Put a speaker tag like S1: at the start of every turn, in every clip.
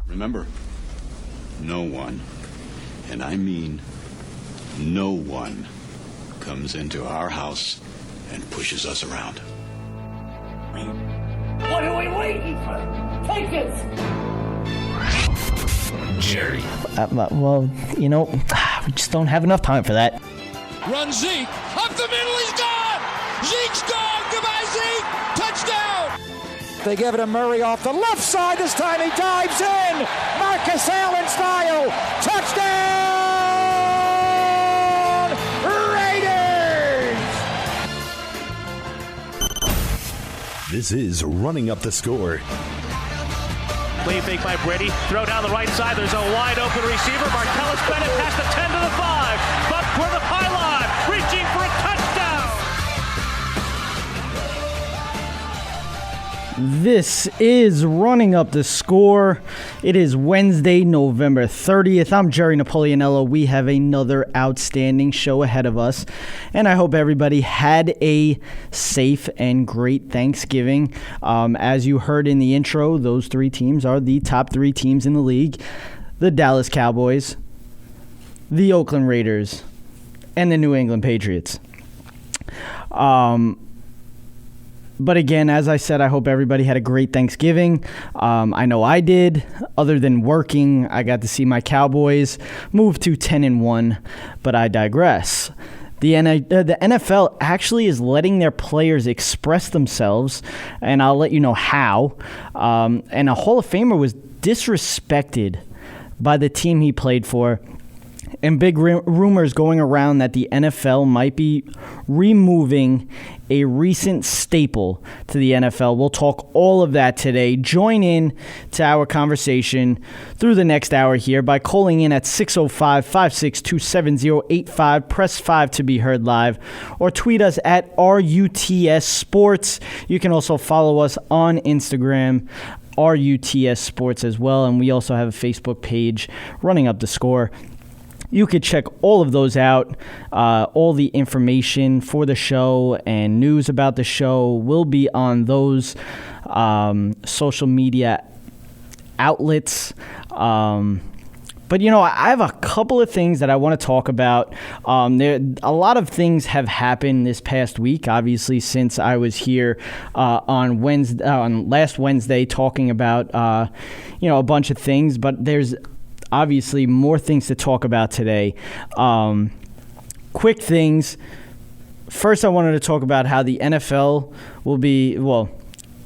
S1: Remember, no one, and I mean no one, comes into our house and pushes us around.
S2: What are we waiting for? Take it!
S3: Jerry.
S4: Well, we just don't have enough time for that.
S5: Run Zeke. Up the middle, he's gone! Zeke's gone! Goodbye, Zeke! Touchdown!
S6: They give it to Murray off the left side. This time he dives in! Marcus Allen style! Touchdown! Raiders!
S3: This is Running Up the Score.
S7: Cleat fake by Brady. Throw down the right side. There's a wide open receiver. Martellus Bennett past the 10 to the 5. Buck for the pylon. Reaching for a touchdown.
S4: This is Running Up the Score. It is Wednesday, November 30th. I'm Jerry Napoleonello. We have another outstanding show ahead of us, and I hope everybody had a safe and great Thanksgiving. As you heard in the intro, those three teams are the top three teams in the league: the Dallas Cowboys, the Oakland Raiders, and the New England Patriots. But again, as I said, I hope everybody had a great Thanksgiving. I know I did. Other than working, I got to see my Cowboys move to 10-1, but I digress. The NFL actually is letting their players express themselves, and I'll let you know how. And a Hall of Famer was disrespected by the team he played for. And big rumors going around that the NFL might be removing a recent staple to the NFL. We'll talk all of that today. Join in to our conversation through the next hour here by calling in at 605-562-7085. Press 5 to be heard live, or tweet us at RUTS Sports. You can also follow us on Instagram, RUTS Sports as well. And we also have a Facebook page, Running Up the Score. You could check all of those out. All the information for the show and news about the show will be on those social media outlets. But, I have a couple of things that I want to talk about. A lot of things have happened this past week, obviously, since I was here on last Wednesday talking about, a bunch of things. But there's obviously more things to talk about today. Quick things. First, I wanted to talk about how the NFL will be,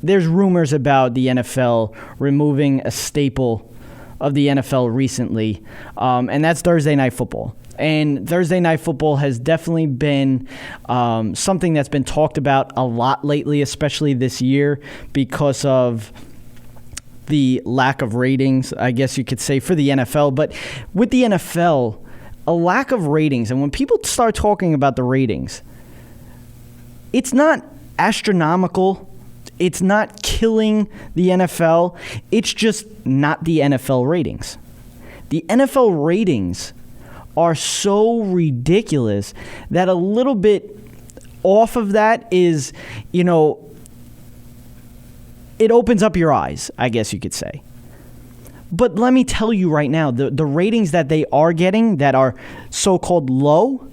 S4: there's rumors about the NFL removing a staple of the NFL recently, and that's Thursday Night Football. And Thursday Night Football has definitely been something that's been talked about a lot lately, especially this year, because of the lack of ratings, I guess you could say, for the NFL. But with the NFL, a lack of ratings, and when people start talking about the ratings, it's not astronomical. It's not killing the NFL. It's just not the NFL ratings. The NFL ratings are so ridiculous that a little bit off of that is, it opens up your eyes, I guess you could say. But let me tell you right now, the ratings that they are getting that are so-called low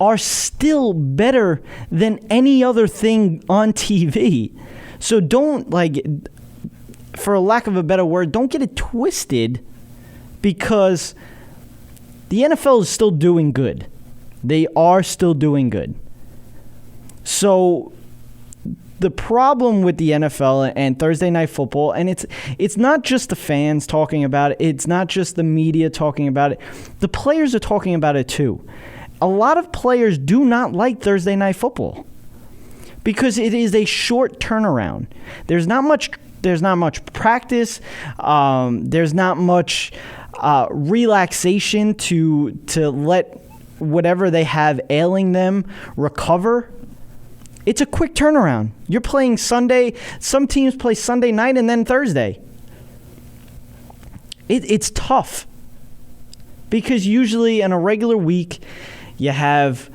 S4: are still better than any other thing on TV. So don't, for a lack of a better word, don't get it twisted, because the NFL is still doing good. They are still doing good. So the problem with the NFL and Thursday Night Football, and it's not just the fans talking about it, it's not just the media talking about it, the players are talking about it too. A lot of players do not like Thursday Night Football because it is a short turnaround. There's not much practice. There's not much relaxation to let whatever they have ailing them recover. It's a quick turnaround. You're playing Sunday. Some teams play Sunday night and then Thursday. It's tough because usually in a regular week, you have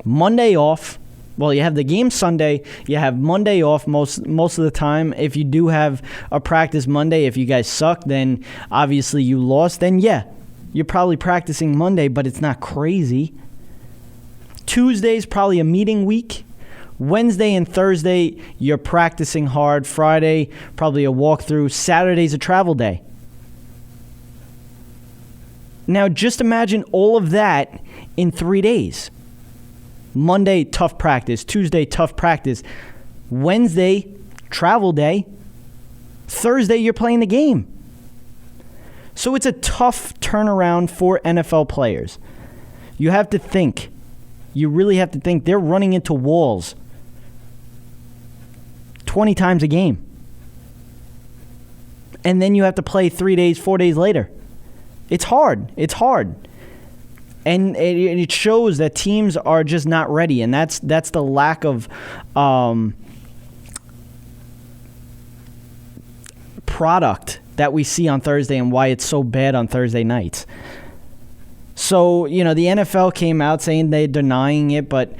S4: Monday off, Well, you have the game Sunday. You have Monday off most of the time. If you do have a practice Monday, if you guys suck, then obviously you lost. Then, yeah, you're probably practicing Monday, but it's not crazy. Tuesday's probably a meeting week. Wednesday and Thursday, you're practicing hard. Friday, probably a walkthrough. Saturday's a travel day. Now, just imagine all of that in 3 days. Monday, tough practice. Tuesday, tough practice. Wednesday, travel day. Thursday, you're playing the game. So it's a tough turnaround for NFL players. You have to think. You really have to think. They're running into walls 20 times a game. And then you have to play 3 days, 4 days later. It's hard. It's hard. And it shows that teams are just not ready, and that's the lack of product that we see on Thursday and why it's so bad on Thursday nights. So, the NFL came out saying they're denying it, but,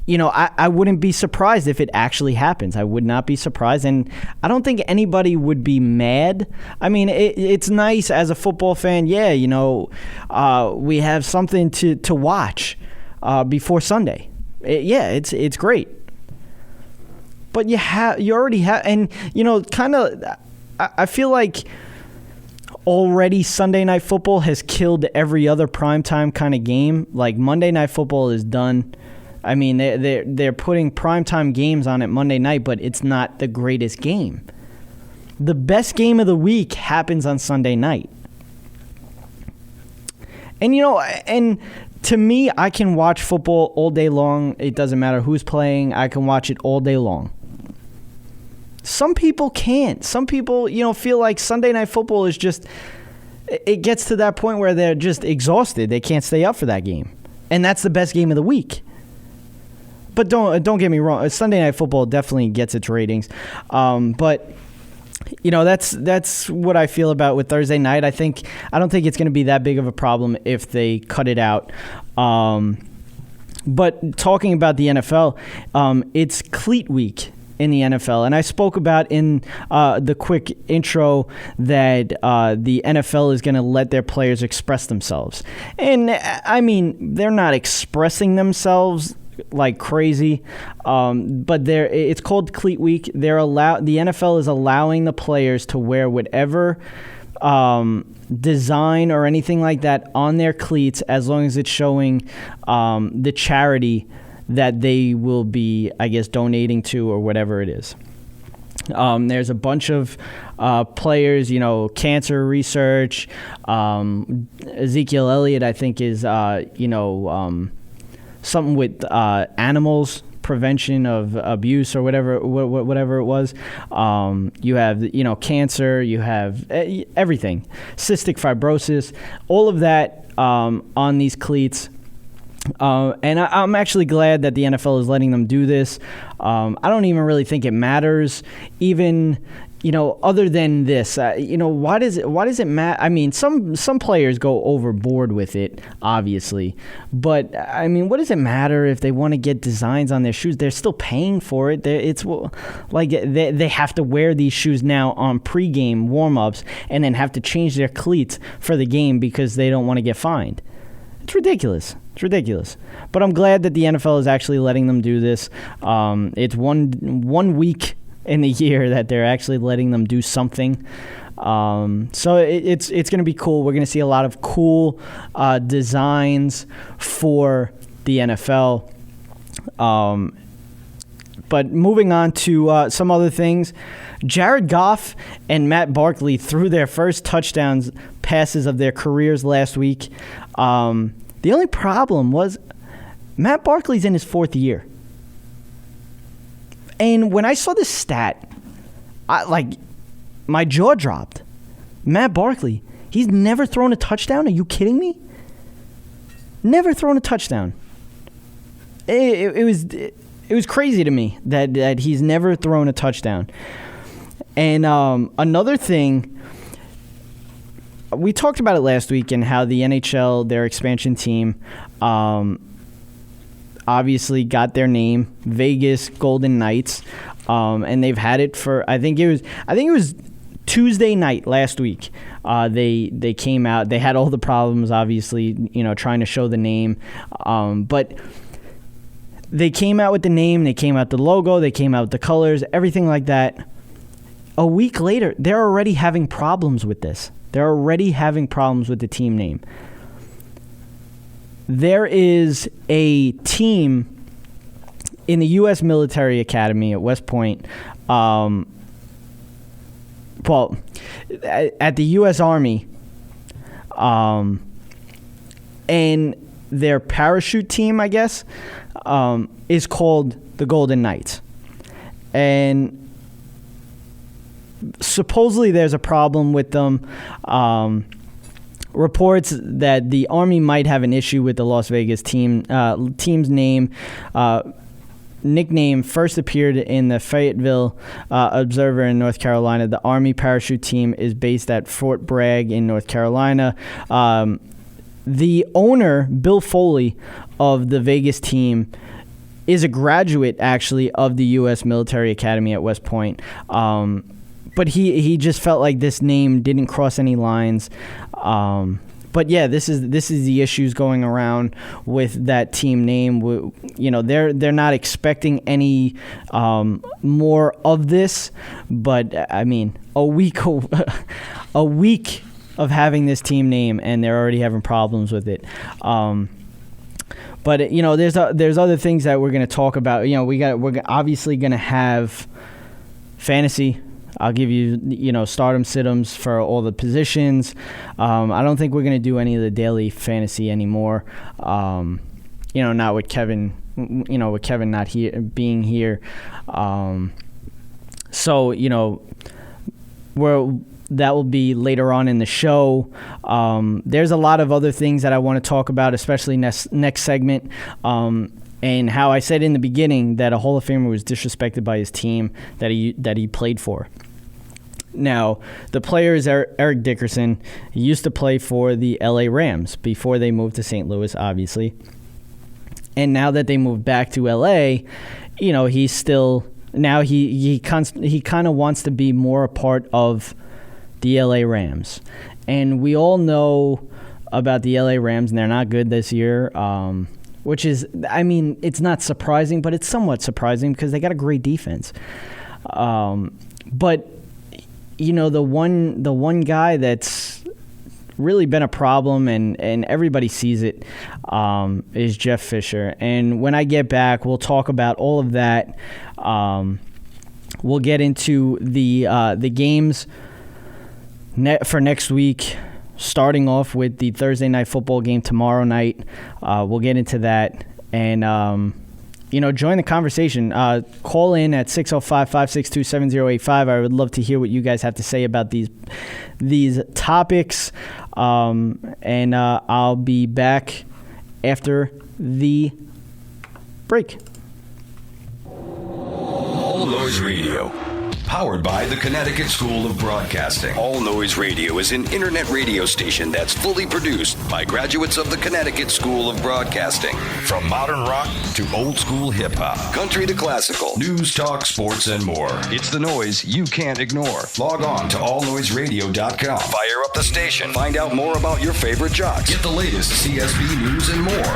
S4: I wouldn't be surprised if it actually happens. I would not be surprised, and I don't think anybody would be mad. I mean, it's nice as a football fan. Yeah, we have something to watch before Sunday. It's great. But you already have, and kind of, I feel like already Sunday Night Football has killed every other primetime kind of game. Like Monday Night Football is done. I mean, they're putting primetime games on it Monday night, but it's not the greatest game. The best game of the week happens on Sunday night. And, and to me, I can watch football all day long. It doesn't matter who's playing. I can watch it all day long. Some people can't. Some people, feel like Sunday Night Football is just, it gets to that point where they're just exhausted. They can't stay up for that game. And that's the best game of the week. But don't get me wrong. Sunday Night Football definitely gets its ratings. But that's what I feel about with Thursday night. I don't think it's going to be that big of a problem if they cut it out. But talking about the NFL, it's Cleat week in the NFL, and I spoke about in the quick intro that the NFL is going to let their players express themselves. And I mean, they're not expressing themselves like crazy, but it's called Cleat Week. The NFL is allowing the players to wear whatever design or anything like that on their cleats, as long as it's showing the charity that they will be, I guess, donating to or whatever it is. There's a bunch of players, cancer research. Ezekiel Elliott, I think, is something with animals, prevention of abuse or whatever it was. You have, cancer, you have everything, cystic fibrosis, all of that on these cleats. And I'm actually glad that the NFL is letting them do this. I don't even really think it matters, even, other than this. Why does it matter? I mean, some players go overboard with it, obviously. But, I mean, what does it matter if they want to get designs on their shoes? They're still paying for it. It's like they have to wear these shoes now on pregame warm-ups and then have to change their cleats for the game because they don't want to get fined. It's ridiculous. But I'm glad that the NFL is actually letting them do this. It's one week in the year that they're actually letting them do something. So it's going to be cool. We're going to see a lot of cool designs for the NFL. But moving on to some other things, Jared Goff and Matt Barkley threw their first touchdowns passes of their careers last week. The only problem was Matt Barkley's in his fourth year. And when I saw this stat, my jaw dropped. Matt Barkley, he's never thrown a touchdown? Are you kidding me? Never thrown a touchdown. It was crazy to me that he's never thrown a touchdown. And another thing, we talked about it last week and how the NHL, their expansion team, obviously got their name, Vegas Golden Knights, and they've had it for I think it was Tuesday night last week. They came out. They had all the problems, obviously, trying to show the name, but they came out with the name. They came out with the logo. They came out with the colors, everything like that. A week later, they're already having problems with this. They're already having problems with the team name. There is a team in the U.S. Military Academy at West Point, at the U.S. Army, and their parachute team, I guess, is called the Golden Knights. And supposedly there's a problem with them. Reports that the Army might have an issue with the Las Vegas team's name. Nickname first appeared in the Fayetteville Observer in North Carolina. The Army parachute team is based at Fort Bragg in North Carolina. The owner, Bill Foley, of the Vegas team is a graduate, actually, of the U.S. Military Academy at West Point. But he just felt like this name didn't cross any lines. But yeah, this is the issues going around with that team name. They're not expecting any more of this. But I mean, a week of having this team name, and they're already having problems with it. But there's other things that we're going to talk about. We're obviously going to have fantasy. I'll give you, stardom, sit-ems for all the positions. I don't think we're going to do any of the daily fantasy anymore. Not with Kevin, with Kevin not here, being here. That will be later on in the show. There's a lot of other things that I want to talk about, especially next segment. And how I said in the beginning that a Hall of Famer was disrespected by his team that he played for. Now, the player is Eric Dickerson. He used to play for the LA Rams before they moved to St. Louis, obviously. And now that they moved back to LA, he's still now he kind of wants to be more a part of the LA Rams. And we all know about the LA Rams, and they're not good this year. Which is, it's not surprising, but it's somewhat surprising because they got a great defense. But the one guy that's really been a problem, and everybody sees it, is Jeff Fisher. And when I get back, we'll talk about all of that. We'll get into the games for next week. Starting off with the Thursday night football game tomorrow night. We'll get into that. And, join the conversation. Call in at 605-562-7085. I would love to hear what you guys have to say about these topics. And I'll be back after the break.
S8: All Noise Radio. Powered by the Connecticut School of Broadcasting. All Noise Radio is an internet radio station that's fully produced by graduates of the Connecticut School of Broadcasting. From modern rock to old school hip hop, country to classical, news, talk, sports, and more. It's the noise you can't ignore. Log on to allnoiseradio.com. Fire up the station. Find out more about your favorite jocks. Get the latest CSB news and more.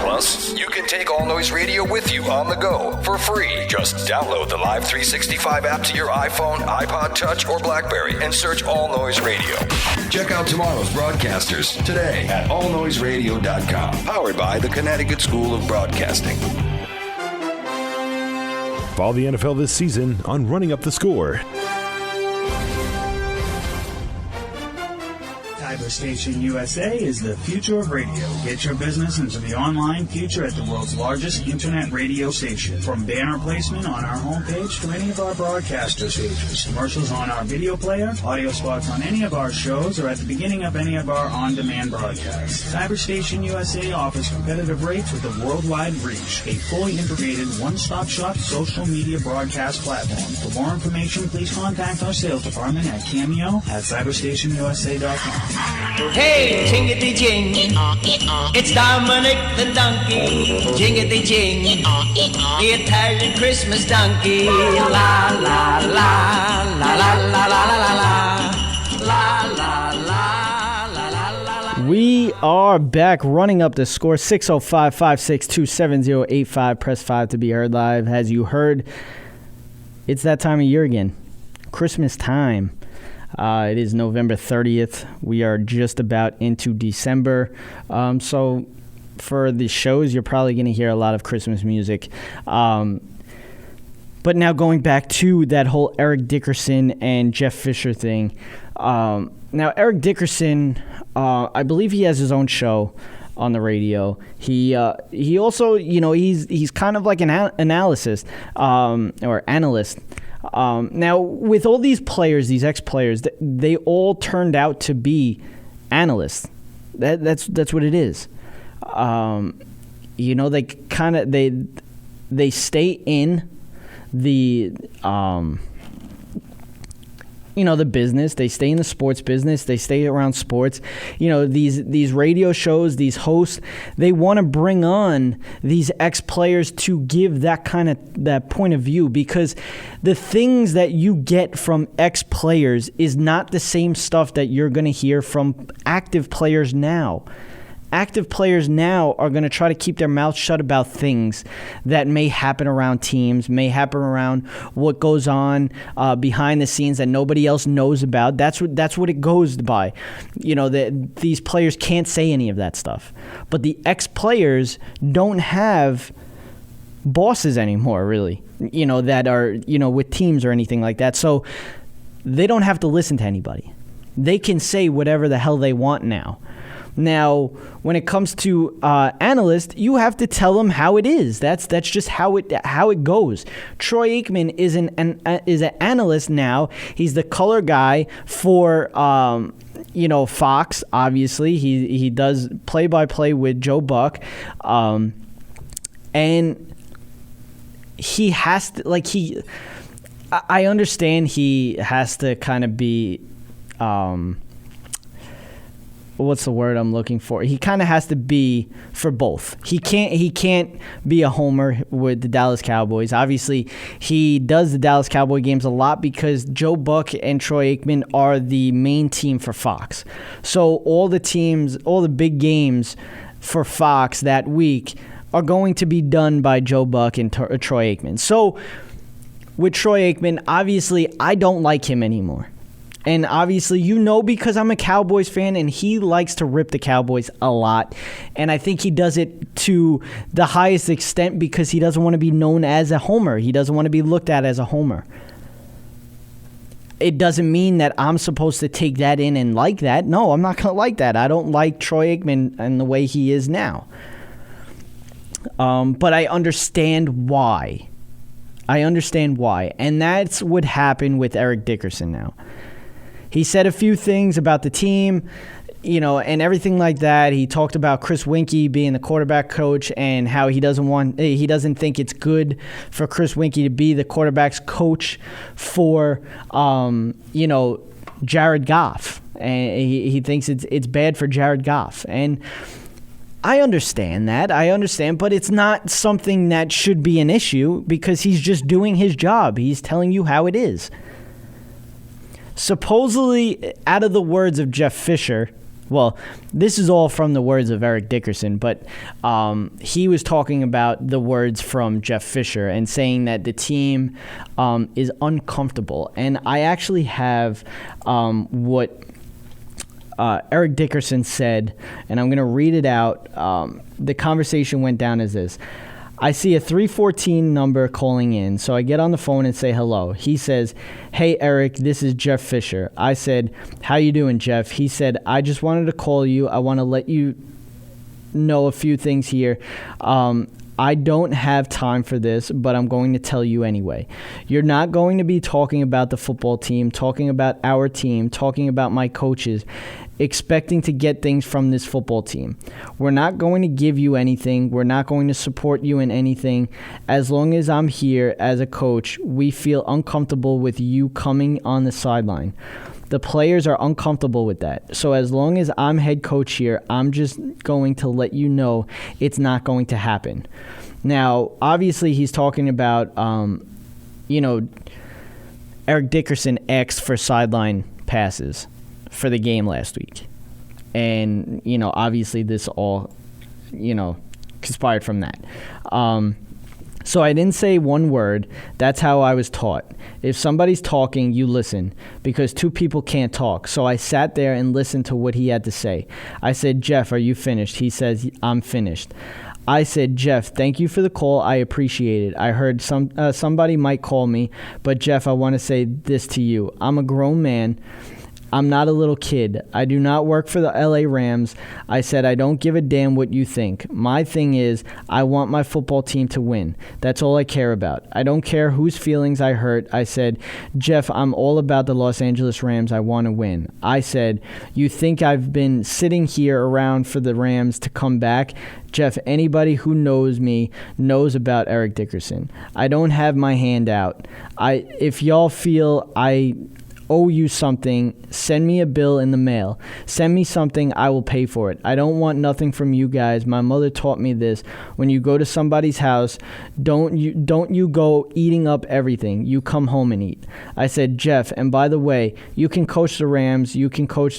S8: Plus, you can take All Noise Radio with you on the go for free. Just download the Live 365 app to your iPhone, iPod Touch, or BlackBerry and search All Noise Radio. Check out tomorrow's broadcasters today at allnoiseradio.com. Powered by the Connecticut School of Broadcasting.
S3: Follow the NFL this season on Running Up the Score.
S9: Station USA is the future of radio. Get your business into the online future at the world's largest internet radio station. From banner placement on our homepage to any of our broadcaster stages, commercials on our video player, audio spots on any of our shows, or at the beginning of any of our on-demand broadcasts. Cyberstation USA offers competitive rates with a worldwide reach. A fully integrated one-stop-shop social media broadcast platform. For more information, please contact our sales department at Cameo at cyberstationusa.com.
S10: Hey, jingity jing, it's Dominic the donkey. Jingity jing, the Italian Christmas donkey. La la la, la la la la la la la la la.
S4: We are back, running up the score. 605-562-7085. Press 5 to be heard live. As you heard, it's that time of year again. Christmas time. It is November 30th. We are just about into December. So for the shows, you're probably going to hear a lot of Christmas music. But now going back to that whole Eric Dickerson and Jeff Fisher thing. Now, Eric Dickerson, I believe he has his own show on the radio. He also, he's kind of like an analyst. Now, with all these players, these ex-players, they all turned out to be analysts. That's what it is. They kind of they stay in the the business. They stay in the sports business. They stay around sports. These radio shows, these hosts, they want to bring on these ex-players to give that point of view, because the things that you get from ex-players is not the same stuff that you're going to hear from active players now. Active players now are going to try to keep their mouths shut about things that may happen around teams, may happen around what goes on behind the scenes that nobody else knows about. That's what it goes by. These players can't say any of that stuff. But the ex-players don't have bosses anymore, really, that are, with teams or anything like that. So they don't have to listen to anybody. They can say whatever the hell they want now. Now, when it comes to analysts, you have to tell them how it is. That's just how it goes. Troy Aikman is an analyst now. He's the color guy for Fox. Obviously, he does play-by-play with Joe Buck, and he has to I understand he has to kind of be. What's the word I'm looking for? He kind of has to be for both. He can't be a homer with the Dallas Cowboys. Obviously, he does the Dallas Cowboy games a lot because Joe Buck and Troy Aikman are the main team for Fox. So all the big games for Fox that week are going to be done by Joe Buck and Troy Aikman. So with Troy Aikman, obviously, I don't like him anymore. And obviously, because I'm a Cowboys fan, and he likes to rip the Cowboys a lot. And I think he does it to the highest extent because he doesn't want to be known as a homer. He doesn't want to be looked at as a homer. It doesn't mean that I'm supposed to take that in and like that. No, I'm not going to like that. I don't like Troy Aikman and the way he is now. But I understand why. And that's what happened with Eric Dickerson now. He said a few things about the team, and everything like that. He talked about Chris Winkie being the quarterback coach and how he doesn't think it's good for Chris Winkie to be the quarterback's coach for, Jared Goff. And he thinks it's bad for Jared Goff. And I understand that. But it's not something that should be an issue because he's just doing his job. He's telling you how it is. Supposedly, out of the words of Jeff Fisher, well, this is all from the words of Eric Dickerson, but he was talking about the words from Jeff Fisher and saying that the team is uncomfortable. And I actually have what Eric Dickerson said, and I'm going to read it out. The conversation went down as this. I see a 314 number calling in, so I get on the phone and say hello. He says, "Hey, Eric, this is Jeff Fisher." I said, "How you doing, Jeff?" He said, "I just wanted to call you. I want to let you know a few things here. I don't have time for this, but I'm going to tell you anyway. You're not going to be talking about the football team, talking about our team, talking about my coaches, expecting to get things from this football team. We're not going to give you anything. We're not going to support you in anything. As long as I'm here as a coach, we feel uncomfortable with you coming on the sideline. The players are uncomfortable with that. So as long as I'm head coach here, I'm just going to let you know it's not going to happen. Now, obviously, he's talking about, Eric Dickerson asked for sideline passes for the game last week. And, obviously this all, conspired from that. So I didn't say one word. That's how I was taught. If somebody's talking, you listen, because two people can't talk. So I sat there and listened to what he had to say. I said, Jeff, are you finished? He says, I'm finished. I said, Jeff, thank you for the call. I appreciate it. I heard somebody might call me, but Jeff, I want to say this to you. I'm a grown man. I'm not a little kid. I do not work for the LA Rams. I said I don't give a damn what you think. My thing is I want my football team to win. That's all I care about. I don't care whose feelings I hurt. I said, Jeff, I'm all about the Los Angeles Rams. I want to win. I said, you think I've been sitting here around for the Rams to come back? Jeff, anybody who knows me knows about Eric Dickerson. I don't have my hand out. If y'all feel I owe you something, send me a bill in the mail. Send me something, I will pay for it. I don't want nothing from you guys. My mother taught me this. When you go to somebody's house, don't you go eating up everything. You come home and eat. I said, Jeff, and by the way, you can coach the Rams, you can go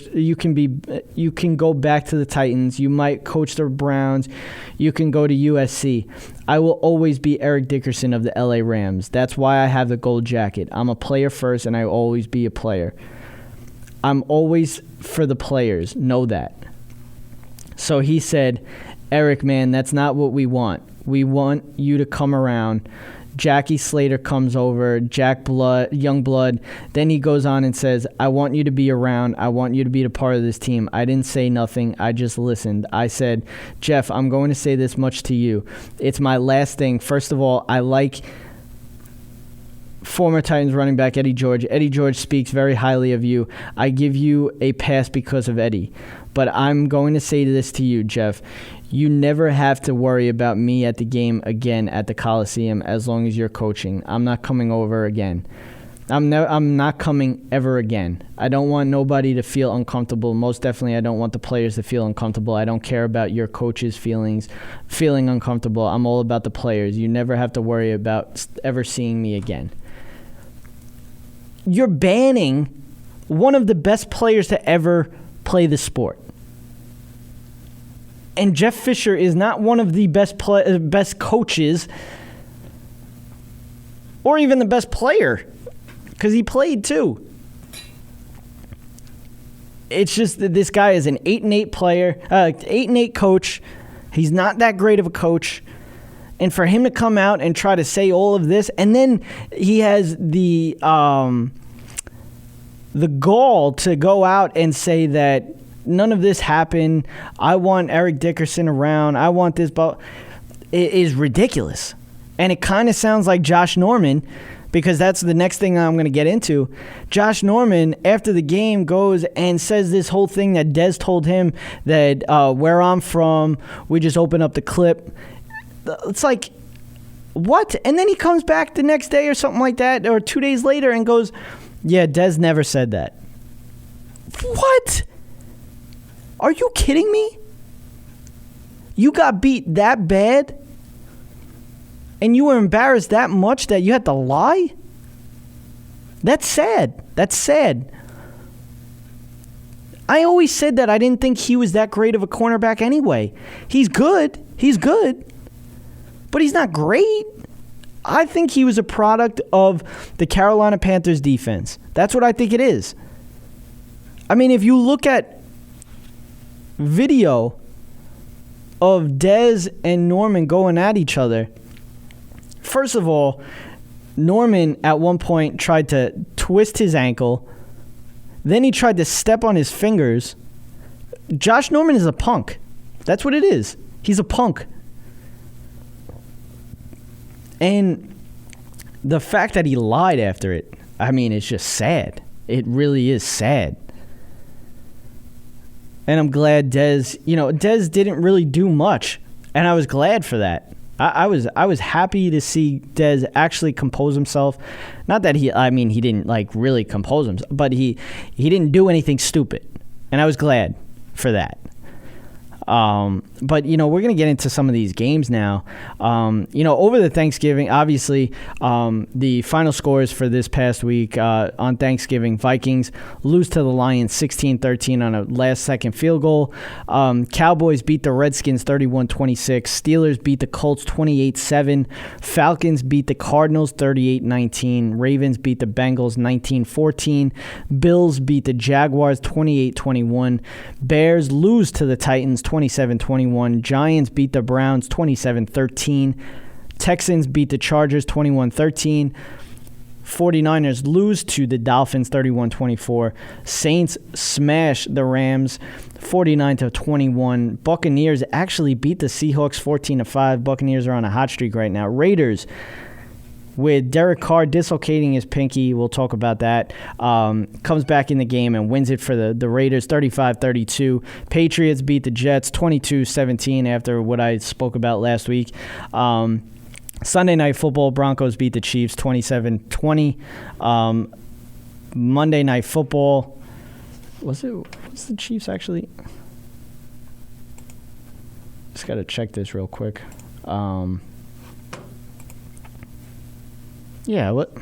S4: back to the Titans, you might coach the Browns, you can go to USC. I will always be Eric Dickerson of the LA Rams. That's why I have the gold jacket. I'm a player first, and I will always be a player. I'm always for the players. Know that. So he said, Eric, man, that's not what we want. We want you to come around. Jackie Slater comes over, Youngblood. Then he goes on and says, I want you to be around. I want you to be a part of this team. I didn't say nothing. I just listened. I said, Jeff, I'm going to say this much to you. It's my last thing. First of all, I like former Titans running back Eddie George. Eddie George speaks very highly of you. I give you a pass because of Eddie. But I'm going to say this to you, Jeff. You never have to worry about me at the game again at the Coliseum as long as you're coaching. I'm not coming over again. I'm not coming ever again. I don't want nobody to feel uncomfortable. Most definitely, I don't want the players to feel uncomfortable. I don't care about your coach's feeling uncomfortable. I'm all about the players. You never have to worry about ever seeing me again. You're banning one of the best players to ever play the sport. And Jeff Fisher is not one of the best coaches or even the best player because he played too. It's just that this guy is an 8-8 player, 8-8 coach. He's not that great of a coach. And for him to come out and try to say all of this, and then he has the gall to go out and say that none of this happened. I want Eric Dickerson around. I want this, but it is ridiculous. And it kind of sounds like Josh Norman, because that's the next thing I'm going to get into. Josh Norman, after the game, goes and says this whole thing that Dez told him that where I'm from, we just open up the clip. It's like, what? And then he comes back the next day or something like that, or 2 days later, and goes, yeah, Dez never said that. What? Are you kidding me? You got beat that bad? And you were embarrassed that much that you had to lie? That's sad. That's sad. I always said that I didn't think he was that great of a cornerback anyway. He's good. He's good. But he's not great. I think he was a product of the Carolina Panthers defense. That's what I think it is. I mean, if you look at video of Dez and Norman going at each other, first of all, Norman at one point tried to twist his ankle. Then he tried to step on his fingers. Josh Norman is a punk. That's what it is. He's a punk. And the fact that he lied after it, I mean, it's just sad. It really is sad. And I'm glad Dez didn't really do much. And I was glad for that. I was happy to see Dez actually compose himself. Not that he didn't like really compose himself, but he didn't do anything stupid, and I was glad for that. But, we're going to get into some of these games now. Over the Thanksgiving, obviously, the final scores for this past week on Thanksgiving, Vikings lose to the Lions 16-13 on a last-second field goal. Cowboys beat the Redskins 31-26. Steelers beat the Colts 28-7. Falcons beat the Cardinals 38-19. Ravens beat the Bengals 19-14. Bills beat the Jaguars 28-21. Bears lose to the Titans 27-21. Giants beat the Browns 27-13. Texans beat the Chargers 21-13. 49ers lose to the Dolphins 31-24. Saints smash the Rams 49-21. Buccaneers actually beat the Seahawks 14-5. Buccaneers are on a hot streak right now. Raiders, with Derek Carr dislocating his pinky, we'll talk about that, comes back in the game and wins it for the Raiders 35-32. Patriots beat the Jets 22-17 after what I spoke about last week. Sunday Night Football, Broncos beat the Chiefs 27-20. Monday Night Football, was the Chiefs actually? Just got to check this real quick. Yeah, what?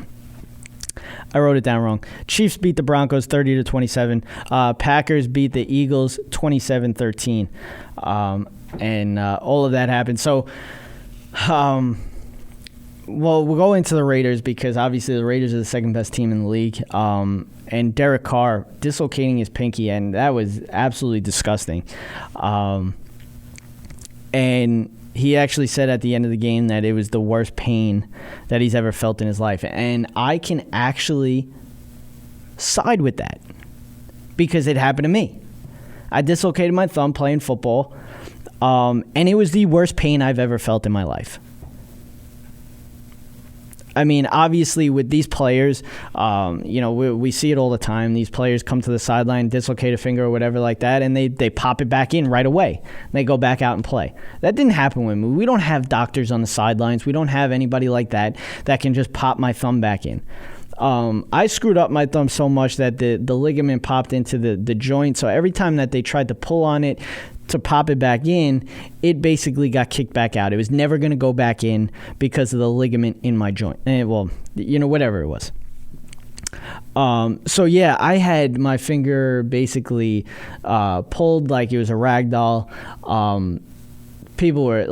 S4: I wrote it down wrong. Chiefs beat the Broncos 30-27. Packers beat the Eagles 27-13. And all of that happened. So, we'll go into the Raiders because obviously the Raiders are the second best team in the league. And Derek Carr dislocating his pinky, and that was absolutely disgusting. And he actually said at the end of the game that it was the worst pain that he's ever felt in his life. And I can actually side with that because it happened to me. I dislocated my thumb playing football, and it was the worst pain I've ever felt in my life. I mean, obviously, with these players, we see it all the time. These players come to the sideline, dislocate a finger or whatever like that, and they pop it back in right away. They go back out and play. That didn't happen with me. We don't have doctors on the sidelines. We don't have anybody like that can just pop my thumb back in. I screwed up my thumb so much that the ligament popped into the joint. So every time that they tried to pull on it to pop it back in, it basically got kicked back out. It was never going to go back in because of the ligament in my joint. Whatever it was. So yeah, I had my finger basically pulled like it was a rag doll. People were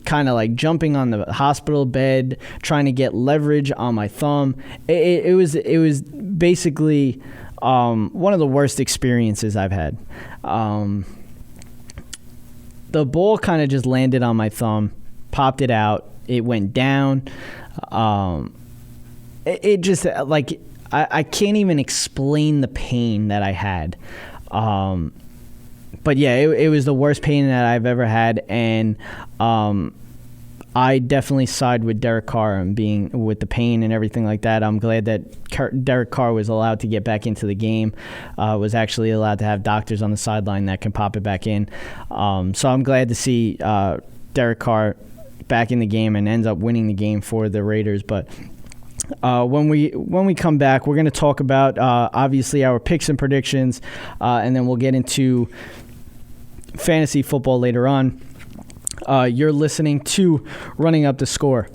S4: kind of jumping on the hospital bed, trying to get leverage on my thumb. It was basically one of the worst experiences I've had. The ball kind of just landed on my thumb, popped it out. It went down. It just I can't even explain the pain that I had. But yeah, it was the worst pain that I've ever had, and I definitely side with Derek Carr and being with the pain and everything like that. I'm glad that Derek Carr was allowed to get back into the game, was actually allowed to have doctors on the sideline that can pop it back in. So I'm glad to see Derek Carr back in the game and ends up winning the game for the Raiders. But when we come back, we're going to talk about obviously our picks and predictions, and then we'll get into fantasy football later on. You're listening to Running Up the Score.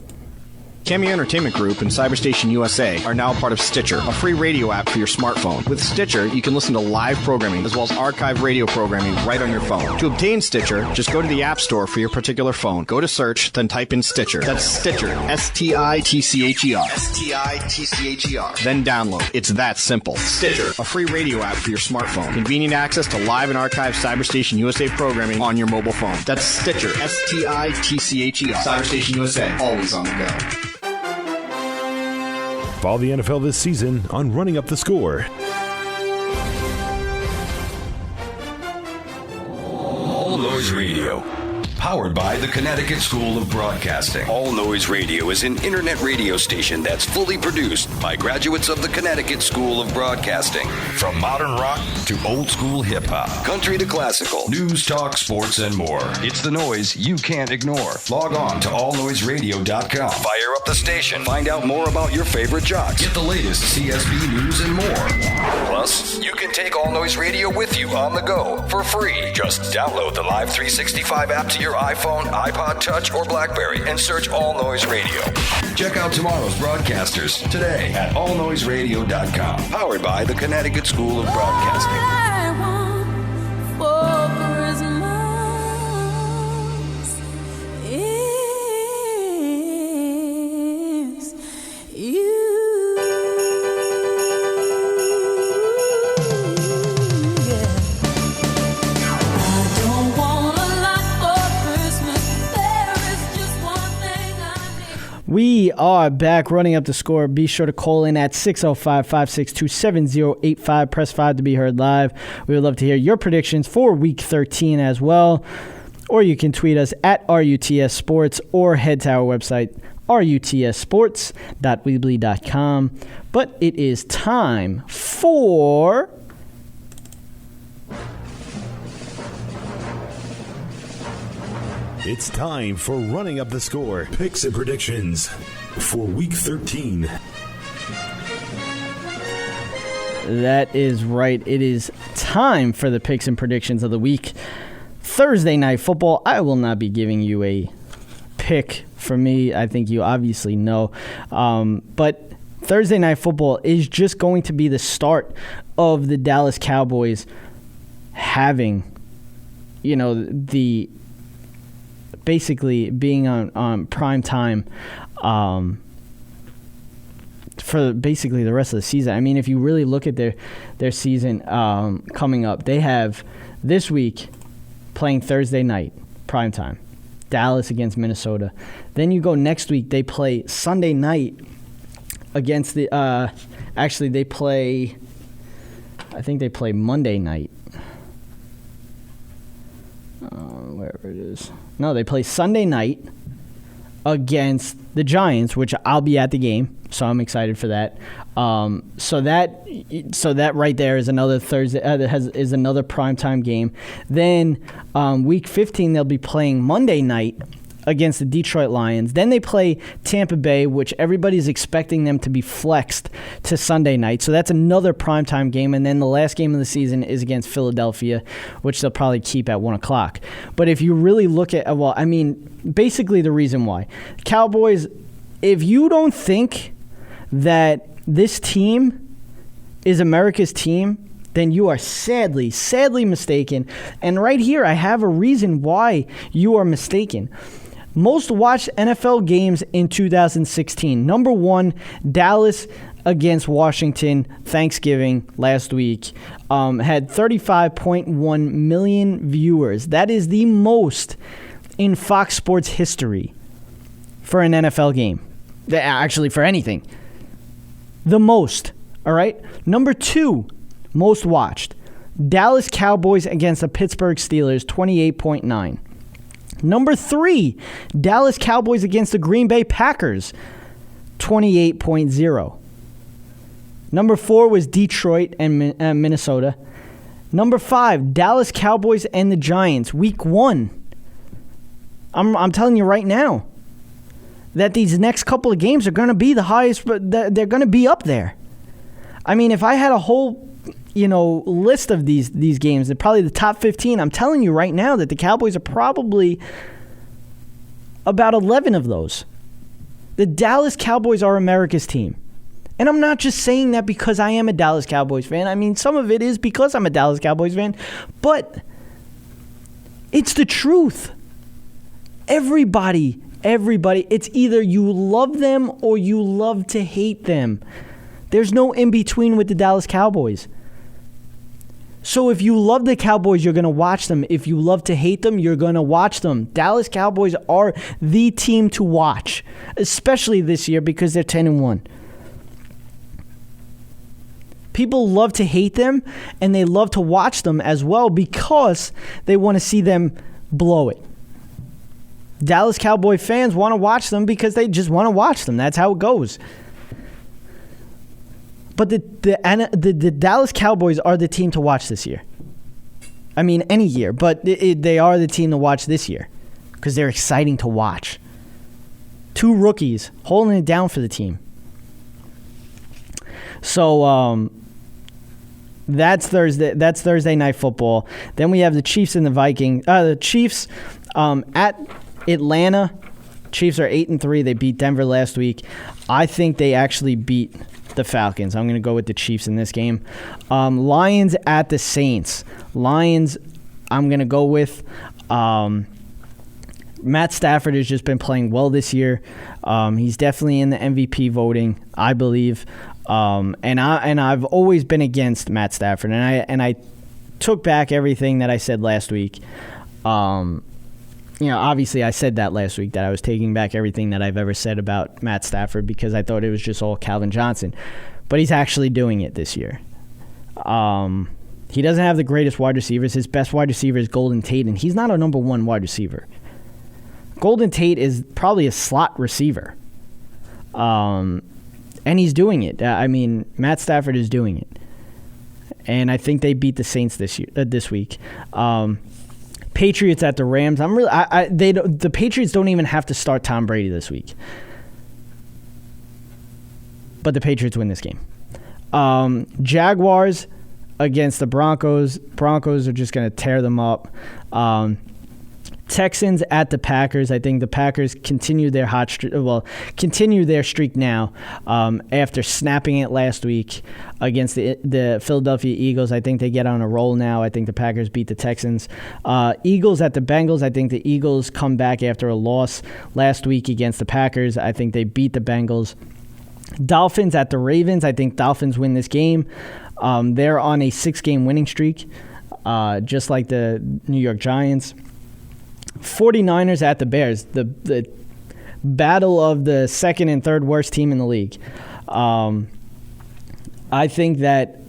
S11: Cameo Entertainment Group and Cyberstation USA are now part of Stitcher, a free radio app for your smartphone. With Stitcher, you can listen to live programming as well as archive radio programming right on your phone. To obtain Stitcher, just go to the App Store for your particular phone. Go to search, then type in Stitcher. That's Stitcher, S-T-I-T-C-H-E-R. S-T-I-T-C-H-E-R. Then download. It's that simple. Stitcher, a free radio app for your smartphone. Convenient access to live and archived Cyberstation USA programming on your mobile phone. That's Stitcher, S-T-I-T-C-H-E-R. Cyberstation USA, always on the go.
S3: Follow the NFL this season on Running Up the Score.
S8: All Noise Radio, Powered by the Connecticut School of Broadcasting. All Noise Radio is an internet radio station that's fully produced by graduates of the Connecticut School of Broadcasting. From modern rock to old school hip hop, country to classical, news, talk, sports, and more. It's the noise you can't ignore. Log on to allnoiseradio.com. Fire up the station. Find out more about your favorite jocks. Get the latest CSB news and more. Plus, you can take All Noise Radio with you on the go for free. Just download the Live 365 app to your iPhone, iPod Touch, or BlackBerry and search All Noise Radio. Check out tomorrow's broadcasters today at allnoiseradio.com. Powered by the Connecticut School of Broadcasting.
S12: I want for Christmas is you.
S4: We are back running up the score. Be sure to call in at 605-562-7085. Press 5 to be heard live. We would love to hear your predictions for Week 13 as well. Or you can tweet us at RUTS Sports or head to our website, rutsports.weebly.com. But it is time for...
S3: It's time for Running Up the Score. Picks and predictions for Week 13.
S4: That is right. It is time for the picks and predictions of the week. Thursday night football. I will not be giving you a pick for me. I think you obviously know. But Thursday night football is just going to be the start of the Dallas Cowboys having, the basically being on prime time for basically the rest of the season. I mean, if you really look at their season coming up, they have this week playing Thursday night, prime time, Dallas against Minnesota. Then you go next week, they play Sunday night against the actually they play, I think they play Monday night. Wherever it is. No, they play Sunday night against the Giants, which I'll be at the game, so I'm excited for that. So that right there is another Thursday. Is another primetime game. Then Week 15 they'll be playing Monday night against the Detroit Lions. Then they play Tampa Bay, which everybody's expecting them to be flexed to Sunday night. So that's another primetime game. And then the last game of the season is against Philadelphia, which they'll probably keep at 1 o'clock. But if you really look at, basically the reason why. Cowboys, if you don't think that this team is America's team, then you are sadly mistaken. And right here, I have a reason why you are mistaken. Most watched NFL games in 2016. Number 1, Dallas against Washington, Thanksgiving last week. Had 35.1 million viewers. That is the most in Fox Sports history for an NFL game. Actually, for anything. The most, all right? Number 2, most watched, Dallas Cowboys against the Pittsburgh Steelers, 28.9. Number 3, Dallas Cowboys against the Green Bay Packers, 28.0. Number 4 was Detroit and Minnesota. Number 5, Dallas Cowboys and the Giants, Week 1. I'm telling you right now that these next couple of games are going to be the highest, but they're going to be up there. I mean, if I had a whole list of these games, they're probably the top 15. I'm telling you right now that the Cowboys are probably about 11 of those. The Dallas Cowboys are America's team. And I'm not just saying that because I am a Dallas Cowboys fan. I mean, some of it is because I'm a Dallas Cowboys fan. But it's the truth. Everybody, it's either you love them or you love to hate them. There's no in-between with the Dallas Cowboys. So if you love the Cowboys, you're going to watch them. If you love to hate them, you're going to watch them. Dallas Cowboys are the team to watch, especially this year because they're 10-1. People love to hate them, and they love to watch them as well because they want to see them blow it. Dallas Cowboy fans want to watch them because they just want to watch them. That's how it goes. But the Dallas Cowboys are the team to watch this year. I mean, any year, but they are the team to watch this year because they're exciting to watch. 2 rookies holding it down for the team. So that's Thursday. That's Thursday Night Football. Then we have the Chiefs and the Vikings. The Chiefs at Atlanta. Chiefs are 8-3. They beat Denver last week. I think they actually beat the Falcons. I'm going to go with the Chiefs in this game. Lions at the Saints. Lions, I'm going to go with. Matt Stafford has just been playing well this year. He's definitely in the MVP voting, I believe. And I've always been against Matt Stafford, and I took back everything that I said last week. Obviously I said that last week that I was taking back everything that I've ever said about Matt Stafford because I thought it was just all Calvin Johnson. But he's actually doing it this year. He doesn't have the greatest wide receivers. His best wide receiver is Golden Tate, and he's not a number 1 wide receiver. Golden Tate is probably a slot receiver. And he's doing it. Matt Stafford is doing it. And I think they beat the Saints this week. Patriots at the Rams. The Patriots don't even have to start Tom Brady this week. But the Patriots win this game. Jaguars against the Broncos. Broncos are just going to tear them up. Texans at the Packers. I think the Packers continue their streak now after snapping it last week against the Philadelphia Eagles. I think they get on a roll now. I think the Packers beat the Texans. Eagles at the Bengals. I think the Eagles come back after a loss last week against the Packers. I think they beat the Bengals. Dolphins at the Ravens. I think Dolphins win this game. They're on a 6-game winning streak, just like the New York Giants. 49ers at the Bears, the battle of the second and third worst team in the league. I think that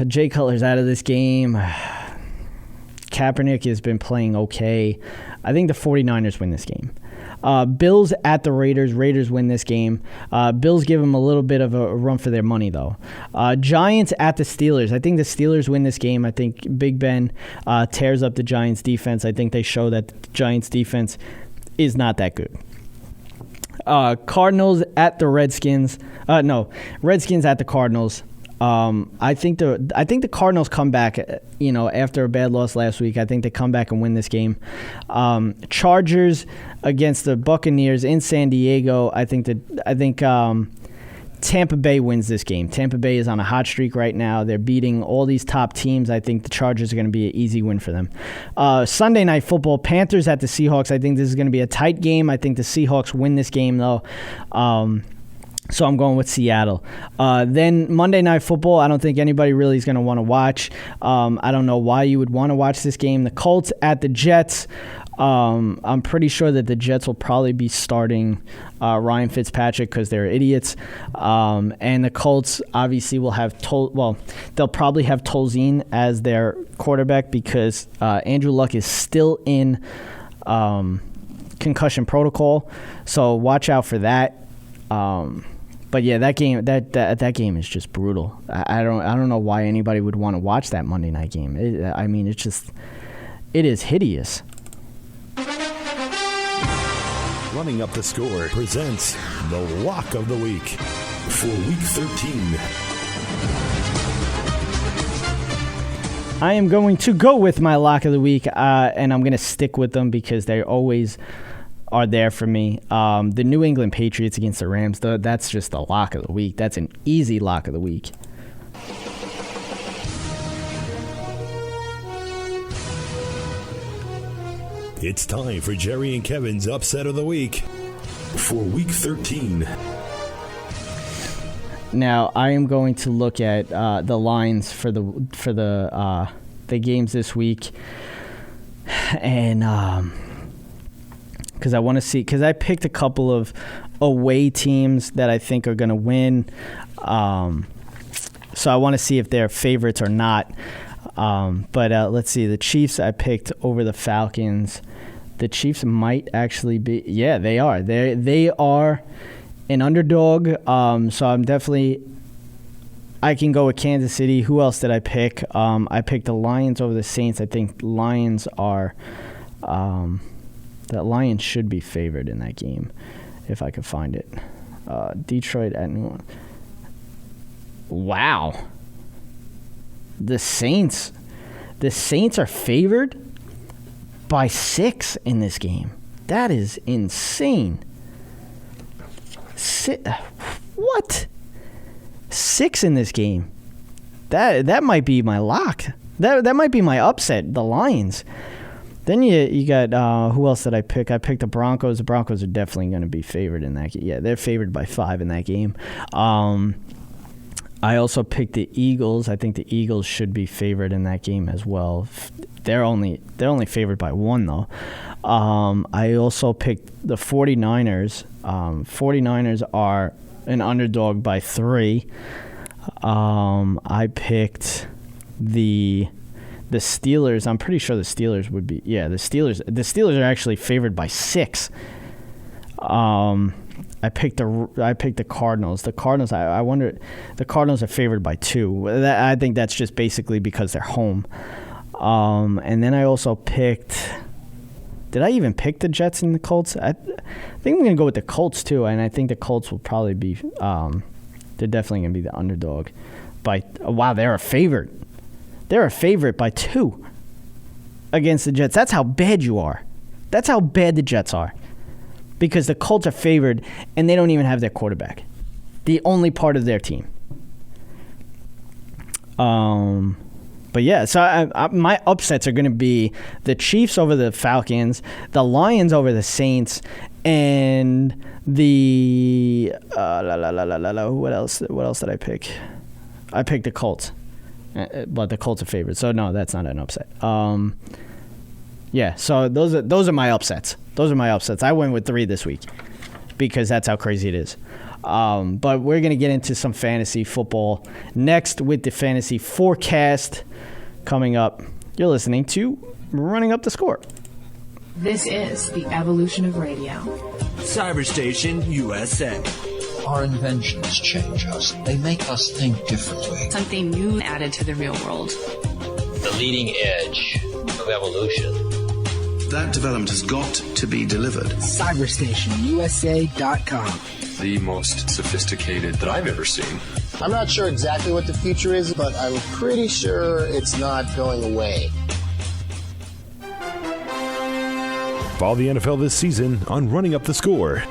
S4: Jay Cutler's out of this game. Kaepernick has been playing okay. I think the 49ers win this game. Bills at the Raiders. Raiders win this game. Bills give them a little bit of a run for their money, though. Giants at the Steelers. I think the Steelers win this game. I think Big Ben tears up the Giants' defense. I think they show that the Giants' defense is not that good. Cardinals at the Redskins. Redskins at the Cardinals. I think the Cardinals come back, after a bad loss last week. I think they come back and win this game. Chargers against the Buccaneers in San Diego. I think Tampa Bay wins this game. Tampa Bay is on a hot streak right now. They're beating all these top teams. I think the Chargers are going to be an easy win for them. Sunday Night Football, Panthers at the Seahawks. I think this is going to be a tight game. I think the Seahawks win this game, though. So I'm going with Seattle. Then Monday Night Football, I don't think anybody really is going to want to watch. I don't know why you would want to watch this game. The Colts at the Jets. I'm pretty sure that the Jets will probably be starting Ryan Fitzpatrick because they're idiots. And the Colts obviously will have they'll probably have Tolzien as their quarterback because Andrew Luck is still in concussion protocol. So watch out for that. But yeah, that game game is just brutal. I don't know why anybody would want to watch that Monday night game. It is hideous.
S3: Running Up the Score presents the Lock of the Week for Week 13.
S4: I am going to go with my Lock of the Week, and I'm going to stick with them because they always are there for me. The New England Patriots against the Rams, that's just the Lock of the Week. That's an easy Lock of the Week.
S3: It's time for Jerry and Kevin's Upset of the Week for Week 13.
S4: Now, I am going to look at the lines for the games this week, and because I want to see, because I picked a couple of away teams that I think are going to win, so I want to see if they're favorites or not. But let's see, the Chiefs I picked over the Falcons. The Chiefs might actually be. Yeah, they are. They are an underdog. So I'm definitely. I can go with Kansas City. Who else did I pick? I picked the Lions over the Saints. I think Lions are. That Lions should be favored in that game, if I could find it. Detroit at New Orleans. Wow. The Saints are favored by 6 in this game. That is insane. What? 6 in this game. That might be my lock. That might be my upset. The Lions. Then you got who else did I pick? I picked the Broncos. The Broncos are definitely going to be favored in that game. Yeah, they're favored by 5 in that game. I also picked the Eagles. I think the Eagles should be favored in that game as well. They're only favored by 1 though. I also picked the 49ers. 49ers are an underdog by 3. I picked the Steelers. I'm pretty sure the Steelers would be. Yeah, the Steelers are actually favored by 6. I picked the Cardinals. The Cardinals. I wonder. The Cardinals are favored by 2. I think that's just basically because they're home. And then I also picked. Did I even pick the Jets and the Colts? I think I'm gonna go with the Colts too, and I think the Colts will probably be. They're definitely gonna be the underdog. Wow, they're a favorite. They're a favorite by 2 against the Jets. That's how bad you are. That's how bad the Jets are. Because the Colts are favored, and they don't even have their quarterback. The only part of their team. But yeah, so my upsets are going to be the Chiefs over the Falcons, the Lions over the Saints, and the... What else did I pick? I picked the Colts. But the Colts are favored, so no, that's not an upset. Yeah, so those are my upsets. Those are my upsets. I went with 3 this week because that's how crazy it is. But we're going to get into some fantasy football next with the fantasy forecast coming up. You're listening to Running Up the Score.
S13: This is the evolution of radio.
S14: Cyberstation USA.
S15: Our inventions change us. They make us think differently.
S13: Something new added to the real world.
S16: The leading edge of evolution.
S17: That development has got to be delivered.
S18: CyberstationUSA.com.
S19: The most sophisticated that I've ever seen.
S20: I'm not sure exactly what the future is, but I'm pretty sure it's not going away.
S3: Follow the NFL this season on Running Up the Score.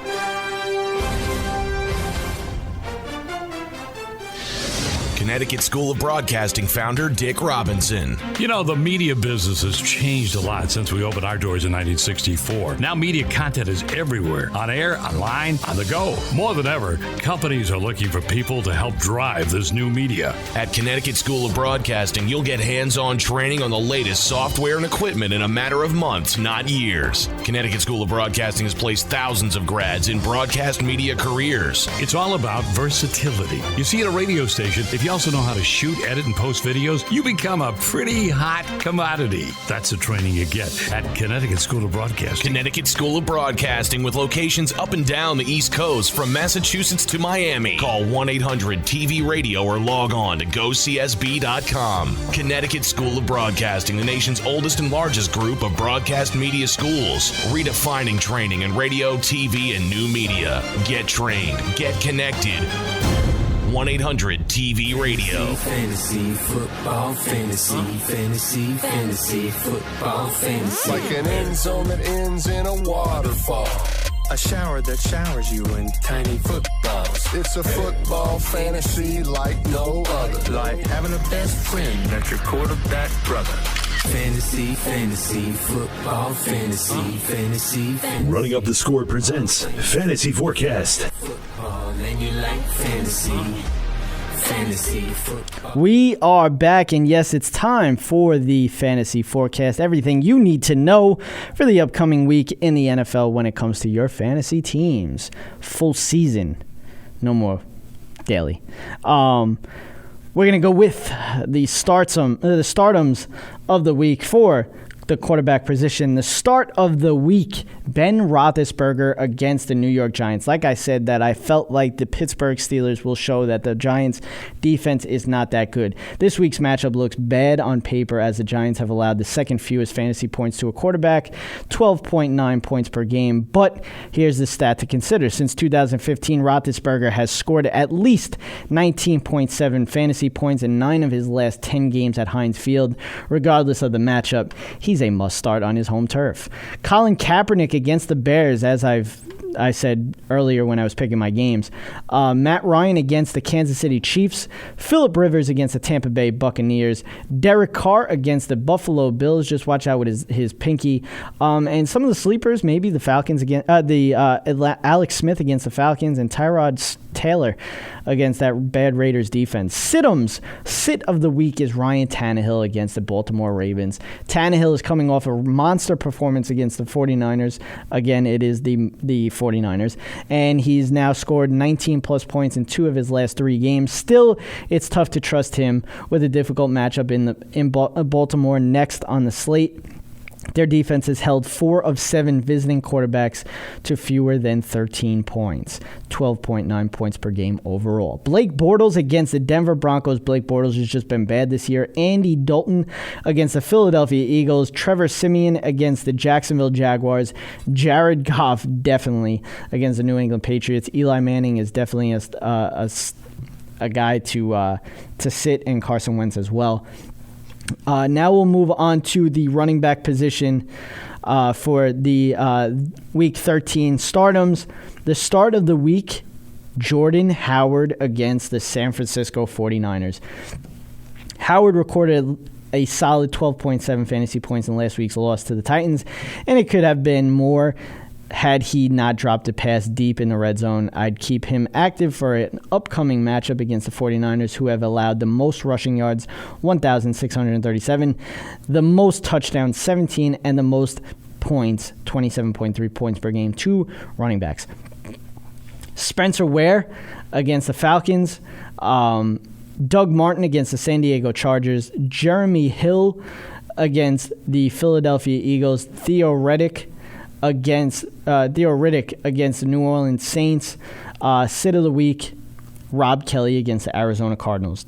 S21: Connecticut School of Broadcasting founder Dick Robinson.
S22: You know, the media business has changed a lot since we opened our doors in 1964. Now media content is everywhere, on air, online, on the go. More than ever, companies are looking for people to help drive this new media.
S21: At Connecticut School of Broadcasting, you'll get hands-on training on the latest software and equipment in a matter of months, not years. Connecticut School of Broadcasting has placed thousands of grads in broadcast media careers.
S22: It's all about versatility. You see, at a radio station, if you also know how to shoot, edit, and post videos, you become a pretty hot commodity. That's the training you get at Connecticut School of Broadcasting.
S21: Connecticut School of Broadcasting with locations up and down the East Coast from Massachusetts to Miami. Call 1-800-TV-RADIO or log on to GoCSB.com. Connecticut School of Broadcasting, the nation's oldest and largest group of broadcast media schools. Redefining training in radio, TV, and new media. Get trained. Get connected. 1-800-TV-RADIO.
S23: Fantasy, football, fantasy, fantasy, fantasy, football, fantasy.
S24: Like an end zone that ends in a waterfall.
S23: A shower that showers you in tiny footballs.
S24: It's a football fantasy like no other.
S23: Like having a best friend that's your quarterback brother. Fantasy, fantasy, football, fantasy, fantasy, fantasy.
S3: Running Up the Score presents Fantasy Forecast.
S23: Football, and you like fantasy. Fantasy football.
S4: We are back, and yes, it's time for the Fantasy Forecast. Everything you need to know for the upcoming week in the NFL when it comes to your fantasy teams. Full season. No more daily. We're going to go with the stardoms of the week for the quarterback position. The start of the week, Ben Roethlisberger against the New York Giants. Like I said, that I felt like the Pittsburgh Steelers will show that the Giants' defense is not that good. This week's matchup looks bad on paper as the Giants have allowed the second fewest fantasy points to a quarterback, 12.9 points per game. But here's the stat to consider. Since 2015, Roethlisberger has scored at least 19.7 fantasy points in 9 of his last 10 games at Heinz Field. Regardless of the matchup, he's a must-start on his home turf. Colin Kaepernick against the Bears, as I said earlier when I was picking my games. Matt Ryan against the Kansas City Chiefs. Phillip Rivers against the Tampa Bay Buccaneers. Derek Carr against the Buffalo Bills. Just watch out with his pinky. And some of the sleepers, maybe the Falcons against Alex Smith against the Falcons, and Tyrod Taylor against that bad Raiders defense. Sit of the week is Ryan Tannehill against the Baltimore Ravens. Tannehill is coming off a monster performance against the 49ers. Again, it is the 49ers. And he's now scored 19-plus points in 2 of his last 3 games. Still, it's tough to trust him with a difficult matchup in Baltimore next on the slate. Their defense has held 4 of 7 visiting quarterbacks to fewer than 13 points, 12.9 points per game overall. Blake Bortles against the Denver Broncos. Blake Bortles has just been bad this year. Andy Dalton against the Philadelphia Eagles. Trevor Siemian against the Jacksonville Jaguars. Jared Goff definitely against the New England Patriots. Eli Manning is definitely a guy to sit, and Carson Wentz as well. Now we'll move on to the running back position for the Week 13 stardoms. The start of the week, Jordan Howard against the San Francisco 49ers. Howard recorded a solid 12.7 fantasy points in last week's loss to the Titans, and it could have been more had he not dropped a pass deep in the red zone. I'd keep him active for an upcoming matchup against the 49ers, who have allowed the most rushing yards, 1,637, the most touchdowns, 17, and the most points, 27.3 points per game, to running backs. Spencer Ware against the Falcons. Doug Martin against the San Diego Chargers. Jeremy Hill against the Philadelphia Eagles. Theo Riddick against the New Orleans Saints. Sit of the week, Rob Kelly against the Arizona Cardinals.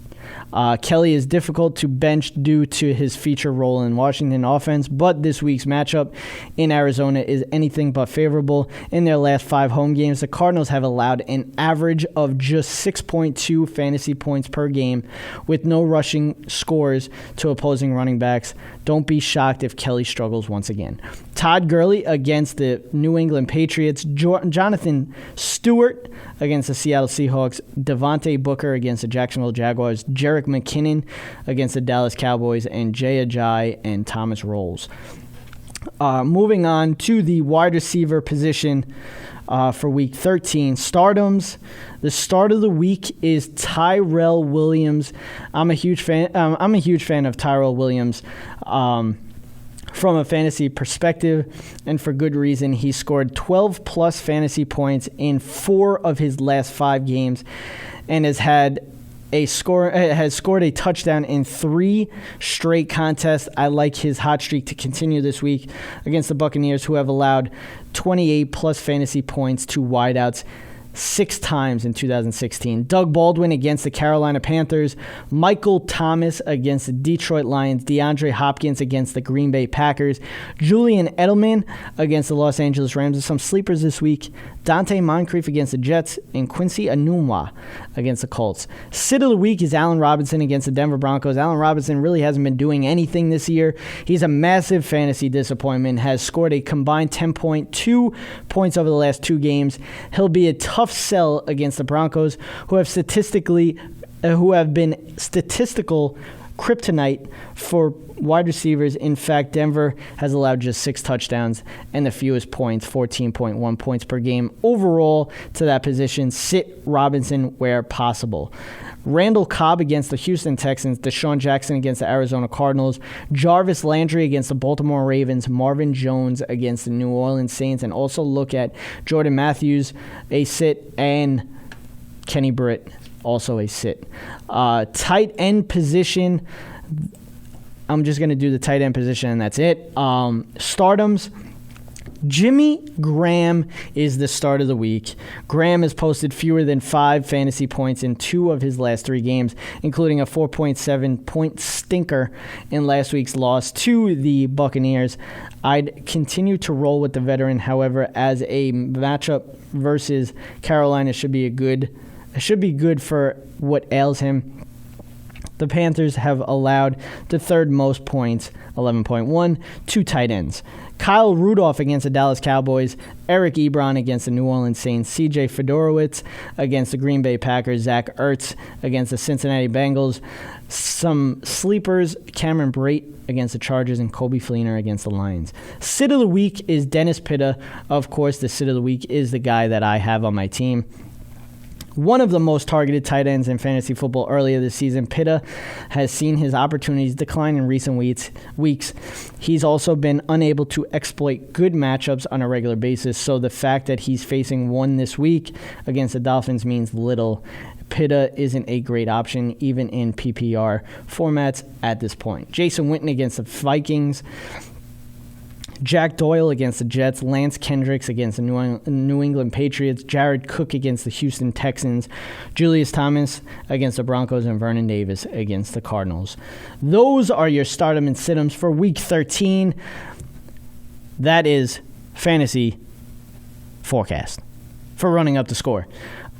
S4: Kelly is difficult to bench due to his feature role in Washington offense, but this week's matchup in Arizona is anything but favorable. In their last 5 home games, the Cardinals have allowed an average of just 6.2 fantasy points per game with no rushing scores to opposing running backs. Don't be shocked if Kelly struggles once again. Todd Gurley against the New England Patriots. Jonathan Stewart against the Seattle Seahawks. Devontae Booker against the Jacksonville Jaguars. Jerick McKinnon against the Dallas Cowboys. And Jay Ajayi and Thomas Rolls. Moving on to the wide receiver position for Week 13. Stardoms. The start of the week is Tyrell Williams. I'm a huge fan of Tyrell Williams. From a fantasy perspective, and for good reason. He scored 12-plus fantasy points in 4 of his last 5 games, and has scored a touchdown in 3 straight contests. I like his hot streak to continue this week against the Buccaneers, who have allowed 28-plus fantasy points to wideouts 6 times in 2016. Doug Baldwin against the Carolina Panthers. Michael Thomas against the Detroit Lions. DeAndre Hopkins against the Green Bay Packers. Julian Edelman against the Los Angeles Rams. Some sleepers this week. Dante Moncrief against the Jets. And Quincy Enunwa against the Colts. Sit of the week is Allen Robinson against the Denver Broncos. Allen Robinson really hasn't been doing anything this year. He's a massive fantasy disappointment. Has scored a combined 10.2 points over the last 2 games. He'll be a tough sell against the Broncos, who have been statistical kryptonite for wide receivers. In fact, Denver has allowed just 6 touchdowns and the fewest points, 14.1 points per game overall to that position. Sit Robinson where possible. Randall Cobb against the Houston Texans. Deshaun Jackson against the Arizona Cardinals. Jarvis Landry against the Baltimore Ravens. Marvin Jones against the New Orleans Saints. And also look at Jordan Matthews, a sit, and Kenny Britt, also a sit. Tight end position. I'm just going to do the tight end position, and that's it. Stardoms. Jimmy Graham is the start of the week. Graham has posted fewer than 5 fantasy points in 2 of his last 3 games, including a 4.7-point stinker in last week's loss to the Buccaneers. I'd continue to roll with the veteran, however, as a matchup versus Carolina should be good for what ails him. The Panthers have allowed the 3rd most points, 11.1, to tight ends. Kyle Rudolph against the Dallas Cowboys, Eric Ebron against the New Orleans Saints, C.J. Fedorowicz against the Green Bay Packers, Zach Ertz against the Cincinnati Bengals, some sleepers, Cameron Brate against the Chargers, and Coby Fleener against the Lions. Sit of the week is Dennis Pitta. Of course, the sit of the week is the guy that I have on my team. One of the most targeted tight ends in fantasy football earlier this season, Pitta has seen his opportunities decline in recent weeks. He's also been unable to exploit good matchups on a regular basis, so the fact that he's facing one this week against the Dolphins means little. Pitta isn't a great option, even in PPR formats at this point. Jason Witten against the Vikings. Jack Doyle against the Jets, Lance Kendricks against the New England Patriots, Jared Cook against the Houston Texans, Julius Thomas against the Broncos, and Vernon Davis against the Cardinals. Those are your stardom and situms for Week 13. That is fantasy forecast for running up the score.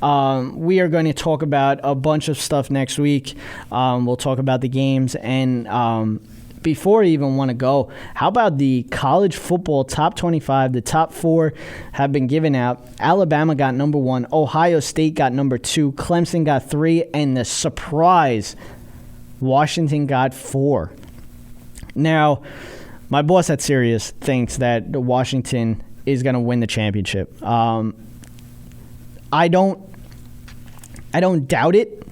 S4: We are going to talk about a bunch of stuff next week. We'll talk about the games, and before I even want to go, how about the college football top 25? The top 4 have been given out. Alabama got number 1. Ohio State got number 2. Clemson got 3. And the surprise, Washington got 4. Now, my boss at Sirius thinks that Washington is going to win the championship. I don't doubt it,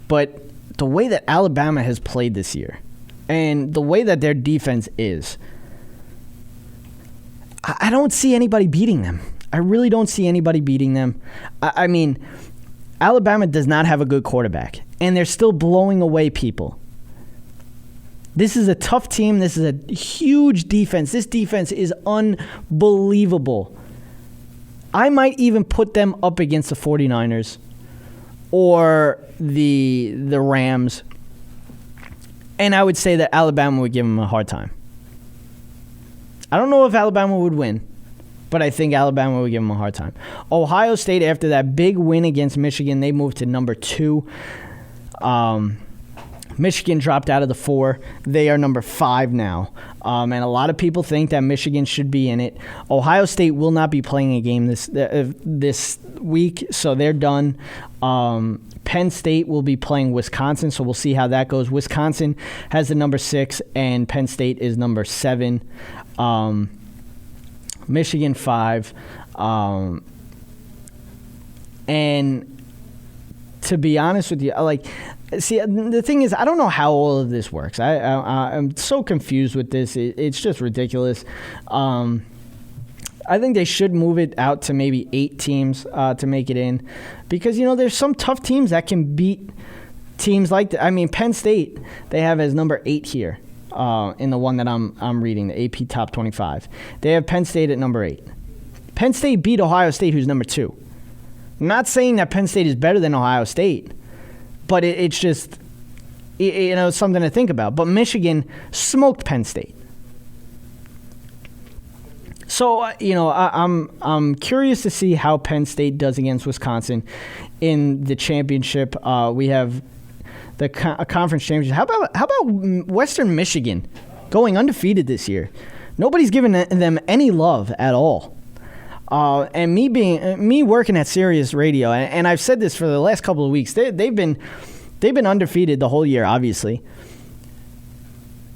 S4: but the way that Alabama has played this year, and the way that their defense is, I don't see anybody beating them. I really don't see anybody beating them. I mean, Alabama does not have a good quarterback, and they're still blowing away people. This is a tough team. This is a huge defense. This defense is unbelievable. I might even put them up against the 49ers or the Rams, and I would say that Alabama would give them a hard time. I don't know if Alabama would win, but I think Alabama would give them a hard time. Ohio State, after that big win against Michigan, they moved to number 2. Michigan dropped out of the 4. They are number 5 now. And a lot of people think that Michigan should be in it. Ohio State will not be playing a game this week, so they're done. Penn State will be playing Wisconsin, so we'll see how that goes. Wisconsin has the number 6, and Penn State is number 7. Michigan 5. And to be honest with you, see, the thing is, I don't know how all of this works. I'm so confused with this. It's just ridiculous. I think they should move it out to maybe 8 teams to make it in, because there's some tough teams that can beat teams like that. I mean, Penn State they have as number 8 here in the one that I'm reading, the AP Top 25. They have Penn State at number 8. Penn State beat Ohio State, who's number 2. I'm not saying that Penn State is better than Ohio State, but it's just something to think about. But Michigan smoked Penn State. So, I'm curious to see how Penn State does against Wisconsin in the championship. We have the conference championship. How about Western Michigan going undefeated this year? Nobody's giving them any love at all. And me working at Sirius Radio, and I've said this for the last couple of weeks, they've been undefeated the whole year, obviously.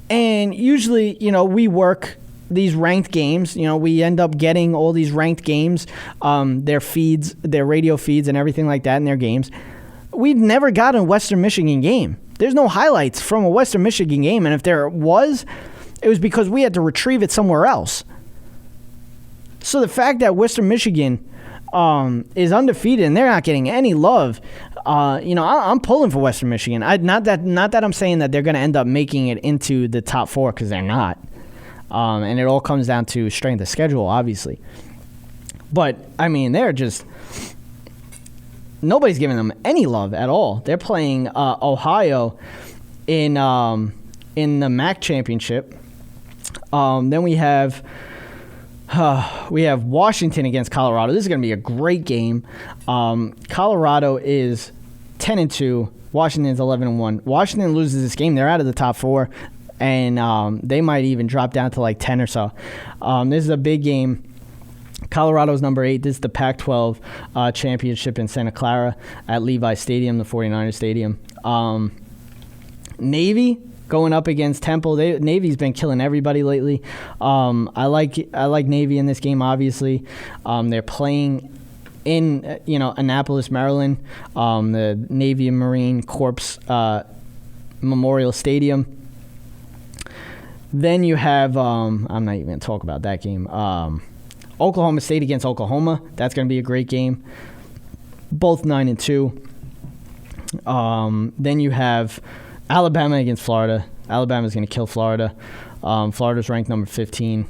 S4: And usually, we work these ranked games. We end up getting all these ranked games, their feeds, their radio feeds and everything like that in their games. We've never got a Western Michigan game. There's no highlights from a Western Michigan game, and if there was, it was because we had to retrieve it somewhere else. So the fact that Western Michigan is undefeated, and they're not getting any love. I'm pulling for Western Michigan. Not that I'm saying that they're going to end up making it into the top 4, because they're not. And it all comes down to strength of schedule, obviously. But, I mean, they're just... Nobody's giving them any love at all. They're playing Ohio in the MAC championship. Then we have Washington against Colorado. This is going to be a great game. Colorado is 10-2. Washington's 11-1. Washington loses this game, they're out of the top 4, and they might even drop down to like 10 or so. This is a big game. Colorado's number 8. This is the Pac-12 championship in Santa Clara at Levi Stadium, the 49ers stadium. Navy going up against Temple. Navy's been killing everybody lately. I like Navy in this game, obviously. They're playing in Annapolis, Maryland, the Navy and Marine Corps Memorial Stadium. Then you have I'm not even going to talk about that game. Oklahoma State against Oklahoma. That's going to be a great game. Both 9-2. Then you have Alabama against Florida. Alabama's going to kill Florida. Florida's ranked number 15.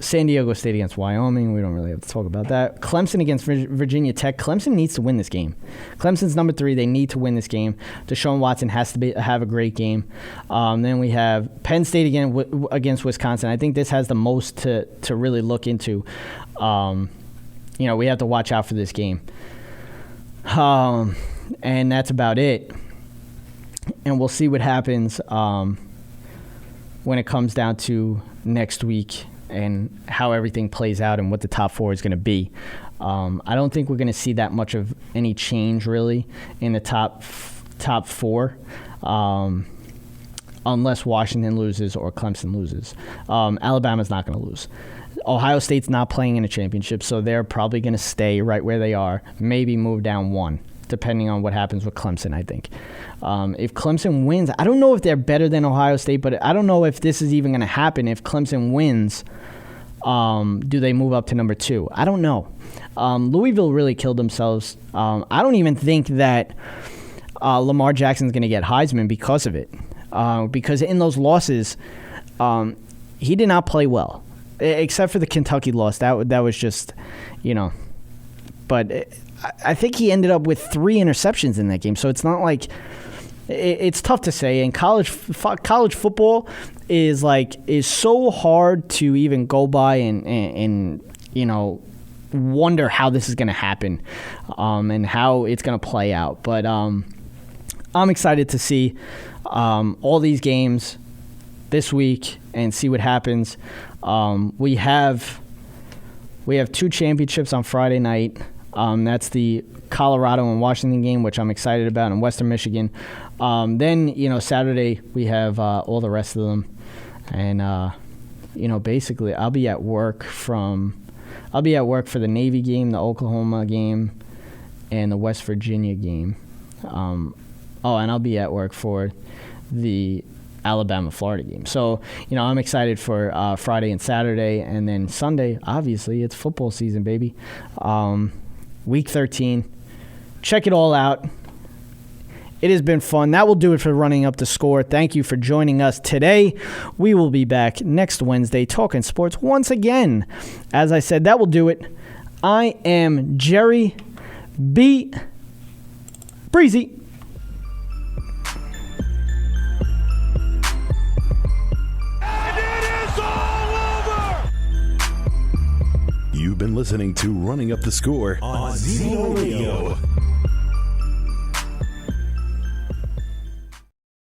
S4: San Diego State against Wyoming. We don't really have to talk about that. Clemson against Virginia Tech. Clemson needs to win this game. Clemson's number 3. They need to win this game. Deshaun Watson has to have a great game. Then we have Penn State again against Wisconsin. I think this has the most to really look into. We have to watch out for this game. And that's about it. And we'll see what happens when it comes down to next week and how everything plays out and what the top 4 is going to be. I don't think we're going to see that much of any change, really, in the top 4, unless Washington loses or Clemson loses. Alabama's not going to lose. Ohio State's not playing in a championship, so they're probably going to stay right where they are, maybe move down 1, depending on what happens with Clemson, I think. If Clemson wins, I don't know if they're better than Ohio State, but I don't know if this is even going to happen. If Clemson wins, do they move up to number 2? I don't know. Louisville really killed themselves. I don't even think that Lamar Jackson's going to get Heisman because of it. Because in those losses, he did not play well, except for the Kentucky loss. That was just, But I think he ended up with 3 interceptions in that game. So it's not like it's tough to say. And college football is so hard to even go by and wonder how this is going to happen and how it's going to play out. But I'm excited to see all these games this week and see what happens. We have 2 championships on Friday night. That's the Colorado and Washington game, which I'm excited about, in Western Michigan. Then, Saturday we have all the rest of them. And, basically I'll be at work for the Navy game, the Oklahoma game, and the West Virginia game. And I'll be at work for the Alabama-Florida game. So, I'm excited for Friday and Saturday. And then Sunday, obviously, it's football season, baby. Week 13. Check it all out. It has been fun. That will do it for Running Up the Score. Thank you for joining us today. We will be back next Wednesday talking sports once again. As I said, that will do it. I am Jerry B. Breezy.
S3: You've been listening to Running Up the Score on Zeno Radio.